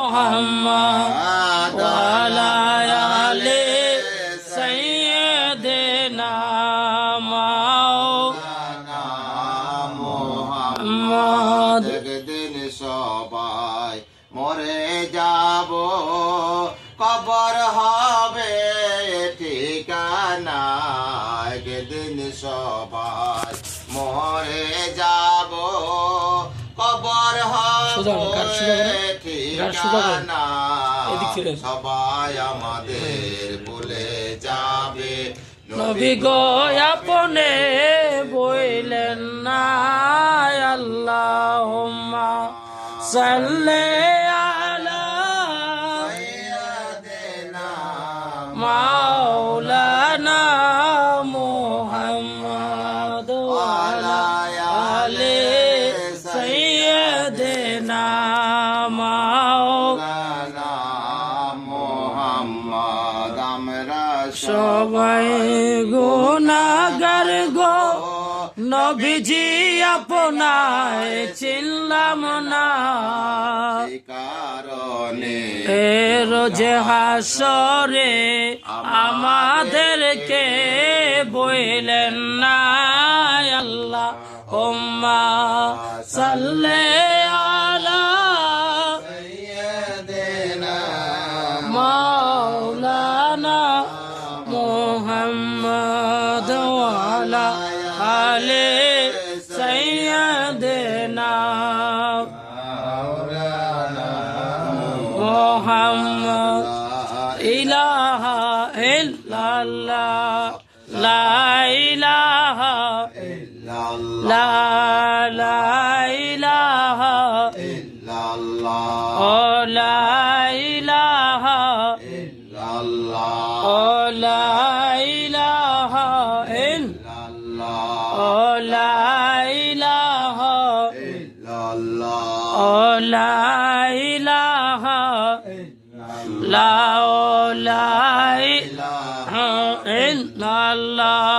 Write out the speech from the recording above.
মুহাম্মদ ওয়ালা আলে সাইয়্যিদিনা মাওলানা মুহাম্মদ। একদিন সবাই মরে যাব, কবর হবে ঠিকানা। একদিন সবাই মরে যাব, কবর হবে ঠিকানা। সবাই আমাদের বলে যাবে নবী গো আপনে বইলেন না আল্লাহুম্মা সাল্লি আলা সাইয়্যিদিনা মাওলানা মুহাম্মদ ওয়ালা আলে সাইয়্যিদিনা মাওলানা মুহাম্মদ। আমরা সবাই গুনাহগার গো নবীজি আপনায় চিনলাম না, কারণে এ রোজে হাসরে আমাদেরকে বইলেন না আল্লাহুম্মা সাল্লি আলা সাইয়্যিদিনা মাওলানা মুহাম্মদ ওয়ালা আলে সাইয়্যিদিনা মুহাম্মদ। ইলাহা ইল্লাল্লাহ লা ইলাহা ইল্লাল্লাহ লা ইলাহা ইল্লাল্লাহ ও লা ইলাহা ইল্লাল্লাহ ও লা ইলাহা ইল্লাল্লাহ ও লা ইলাহা ইল্লাল্লাহ ও লা ইলাহা লা ও লা ইলাহা ইল্লাল্লাহ।